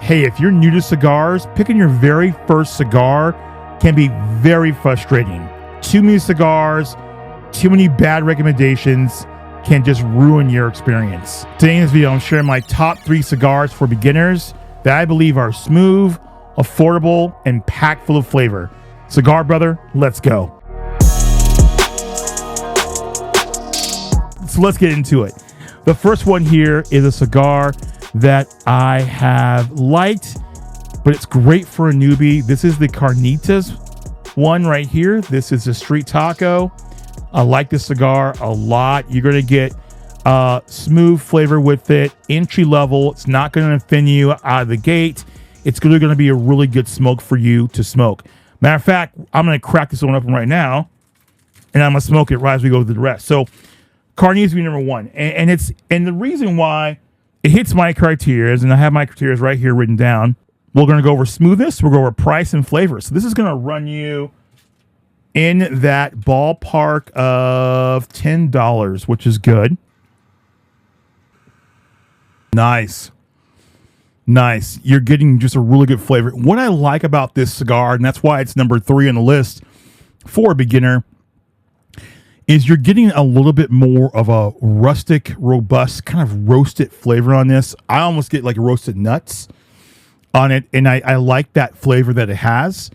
hey, if you're new to cigars, picking your very first cigar can be very frustrating. Too many cigars, too many bad recommendations can just ruin your experience. Today in this video, I'm sharing my top 3 cigars for beginners that I believe are smooth, affordable, and packed full of flavor. Cigar Brother, let's go. So let's get into it. The first one here is a cigar that I have liked, but it's great for a newbie. This is the Carnitas one right here. This is a Street Taco. I like this cigar a lot. You're going to get smooth flavor with it, entry level. It's not going to offend you out of the gate. It's going to be a really good smoke for you to smoke. Matter of fact, I'm going to crack this one open right now, and I'm going to smoke it right as we go through the rest. So Carnitas will be number 1. And the reason why it hits my criteria, and I have my criteria right here written down. We're going to go over smoothness. We'll go over price and flavor. So this is going to run you in that ballpark of $10, which is good. Nice. You're getting just a really good flavor. What I like about this cigar, and that's why it's number 3 on the list for a beginner, is you're getting a little bit more of a rustic, robust, kind of roasted flavor on this. I almost get like roasted nuts on it, and I like that flavor that it has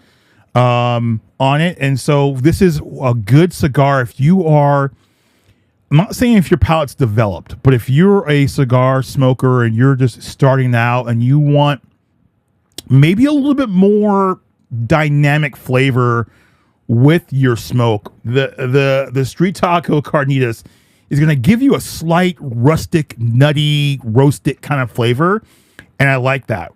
on it. And so this is a good cigar if you are, I'm not saying if your palate's developed, but if you're a cigar smoker and you're just starting out and you want maybe a little bit more dynamic flavor with your smoke, the Street Taco Carnitas is going to give you a slight rustic, nutty, roasted kind of flavor, and I like that.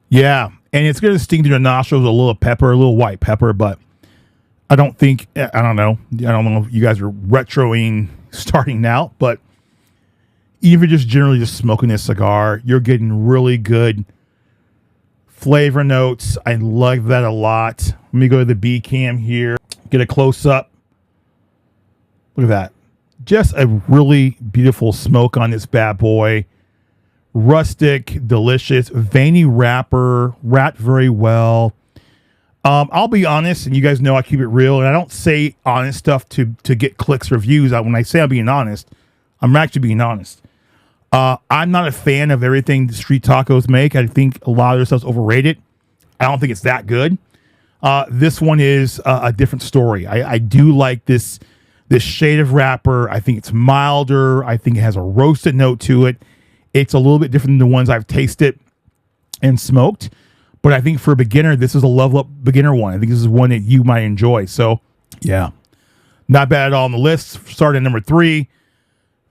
Yeah, and it's going to sting through your nostrils a little pepper, a little white pepper, but I don't know if you guys are retroing starting out, but even if you're just generally just smoking this cigar, you're getting really good flavor notes. I like that a lot. Let me go to the B cam here, get a close up. Look at that. Just a really beautiful smoke on this bad boy. Rustic, delicious, veiny wrapper, wrapped very well. I'll be honest, and you guys know I keep it real, and I don't say honest stuff to get clicks or views. When I say I'm being honest, I'm actually being honest. I'm not a fan of everything the Street Tacos make. I think a lot of their stuff's overrated. I don't think it's that good. This one is a different story. I do like this shade of wrapper. I think it's milder. I think it has a roasted note to it. It's a little bit different than the ones I've tasted and smoked. But I think for a beginner, this is a level up beginner one. I think this is one that you might enjoy. So, yeah, not bad at all on the list. Starting at number 3.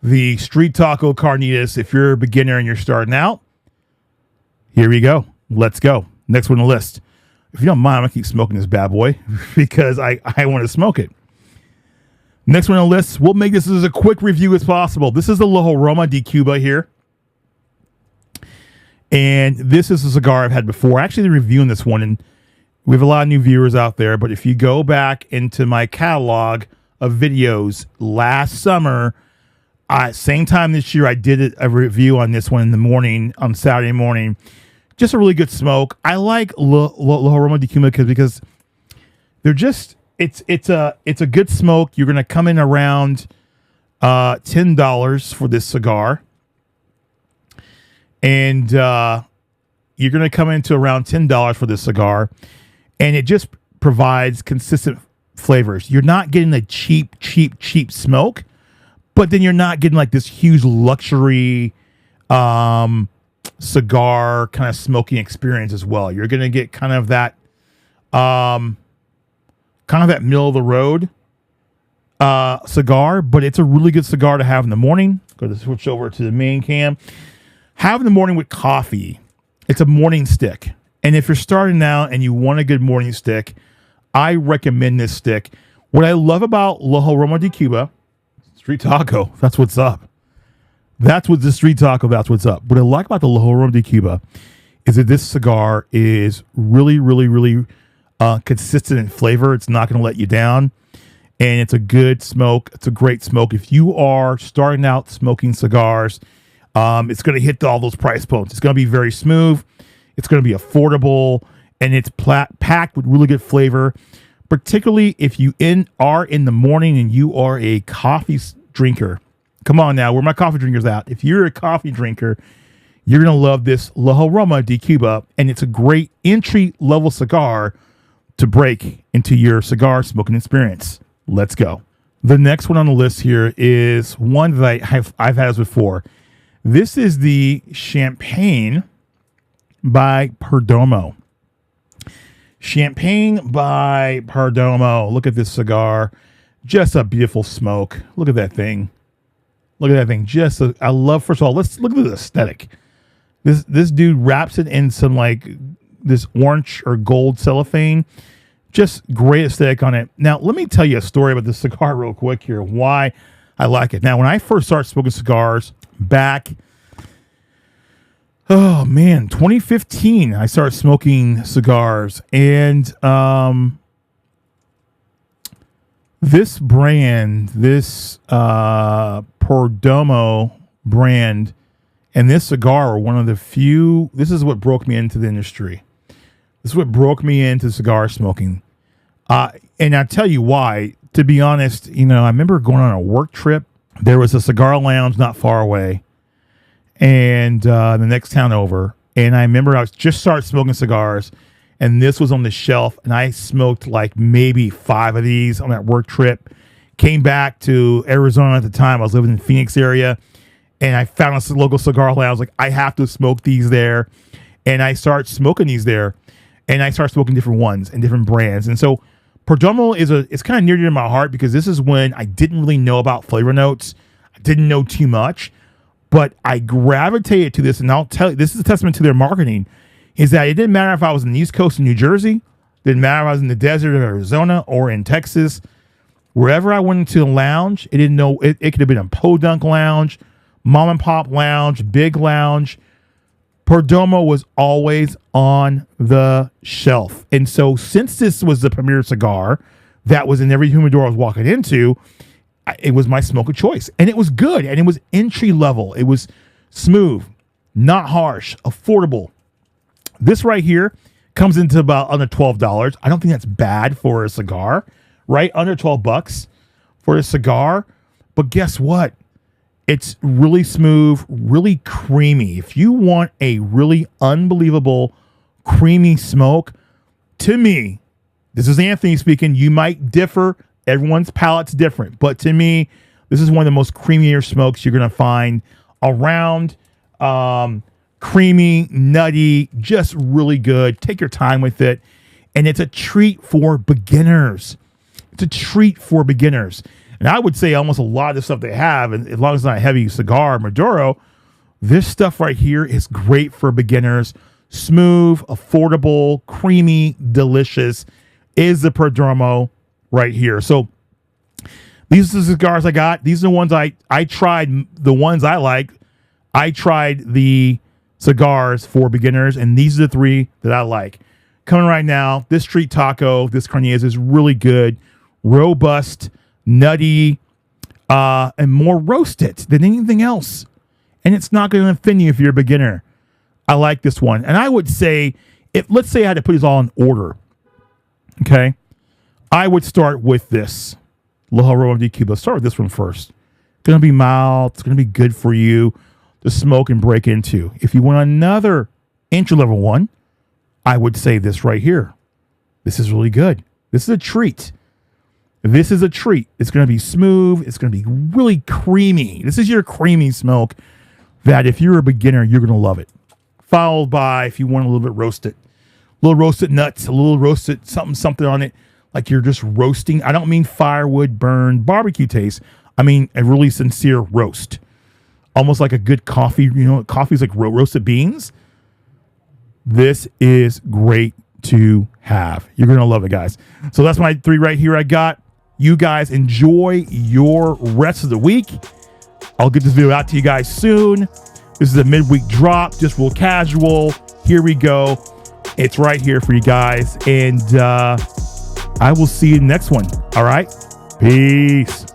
The Street Taco Carnitas. If you're a beginner and you're starting out, here we go. Let's go. Next one on the list. If you don't mind, I'm going to keep smoking this bad boy because I want to smoke it. Next one on the list. We'll make this as a quick review as possible. This is the La Aroma de Cuba here. And this is a cigar I've had before. Actually, reviewing this one, and we have a lot of new viewers out there. But if you go back into my catalog of videos last summer, same time this year, I did a review on this one in the morning, on Saturday morning. Just a really good smoke. I like La Aroma de Cuba because they're just, it's a good smoke. You're going to come in around $10 for this cigar. And you're going to come into around $10 for this cigar. And it just provides consistent flavors. You're not getting a cheap smoke. But then you're not getting like this huge luxury cigar kind of smoking experience as well. You're going to get kind of that middle of the road cigar, but it's a really good cigar to have in the morning. Go to switch over to the main cam. Have in the morning with coffee. It's a morning stick. And if you're starting out and you want a good morning stick, I recommend this stick. What I love about La Aroma de Cuba, Street Taco, that's what's up. That's what the Street Taco, that's what's up. What I like about the La Aroma de Cuba is that this cigar is really, really, really consistent in flavor. It's not going to let you down. And it's a good smoke. It's a great smoke. If you are starting out smoking cigars, it's going to hit all those price points. It's going to be very smooth. It's going to be affordable, and it's packed with really good flavor, particularly if you are in the morning and you are a coffee drinker. Come on now, where my coffee drinkers at? If you're a coffee drinker, you're going to love this La Aroma de Cuba, and it's a great entry-level cigar to break into your cigar smoking experience. Let's go. The next one on the list here is one that I've had this before. This is the Champagne by Perdomo. Champagne by Perdomo. Look at this cigar. Just a beautiful smoke. Look at that thing. Look at that thing. I love, first of all, let's look at the aesthetic. This dude wraps it in some like this orange or gold cellophane. Just great aesthetic on it. Now, let me tell you a story about this cigar real quick here, why I like it. Now, when I first started smoking cigars back, 2015, I started smoking cigars. And this brand, this Perdomo brand, and this cigar are one of the few, this is what broke me into the industry. This is what broke me into cigar smoking. And I'll tell you why. To be honest, I remember going on a work trip. There was a cigar lounge not far away, and the next town over. And I remember I was just started smoking cigars, and this was on the shelf, and I smoked like maybe 5 of these on that work trip. Came back to Arizona at the time. I was living in the Phoenix area, and I found a local cigar lounge. Like, I have to smoke these there. And I started smoking these there, and I started smoking different ones and different brands. And so Perdomo it's kind of near to my heart, because this is when I didn't really know about flavor notes. I didn't know too much, but I gravitated to this. And I'll tell you, this is a testament to their marketing, is that it didn't matter if I was in the East Coast in New Jersey, didn't matter if I was in the desert of Arizona or in Texas. Wherever I went into the lounge, it could have been a podunk lounge, mom and pop lounge, big lounge. Perdomo was always on the shelf. And so since this was the premier cigar that was in every humidor I was walking into, it was my smoke of choice. And it was good. And it was entry level. It was smooth, not harsh, affordable. This right here comes into about under $12. I don't think that's bad for a cigar, right? Under $12 for a cigar. But guess what? It's really smooth, really creamy. If you want a really unbelievable creamy smoke, to me, this is Anthony speaking, you might differ. Everyone's palate's different. But to me, this is one of the most creamier smokes you're going to find around. Creamy, nutty, just really good. Take your time with it. And it's a treat for beginners. It's a treat for beginners. And I would say almost a lot of the stuff they have, and as long as it's not a heavy cigar, Maduro, this stuff right here is great for beginners. Smooth, affordable, creamy, delicious is the Perdomo right here. So these are the cigars I got. These are the ones I tried, the ones I like. I tried the cigars for beginners, and these are the 3 that I like. Coming right now, this Street Taco, this Carniz is really good, robust, nutty, and more roasted than anything else. And it's not going to offend you if you're a beginner. I like this one. And I would say, let's say I had to put these all in order, okay, I would start with this La Aroma de Cuba. Start with this one first. It's going to be mild. It's going to be good for you to smoke and break into. If you want another entry-level one, I would say this right here. This is really good. This is a treat. This is a treat. It's going to be smooth. It's going to be really creamy. This is your creamy smoke that if you're a beginner, you're going to love it. Followed by, if you want a little bit roasted, little roasted nuts, a little roasted something on it, like you're just roasting. I don't mean firewood, burn, barbecue taste. I mean a really sincere roast. Almost like a good coffee. Coffee's like roasted beans. This is great to have. You're going to love it, guys. So that's my 3 right here I got. You guys enjoy your rest of the week. I'll get this video out to you guys soon. This is a midweek drop, just real casual. Here we go. It's right here for you guys. And I will see you next one. All right. Peace.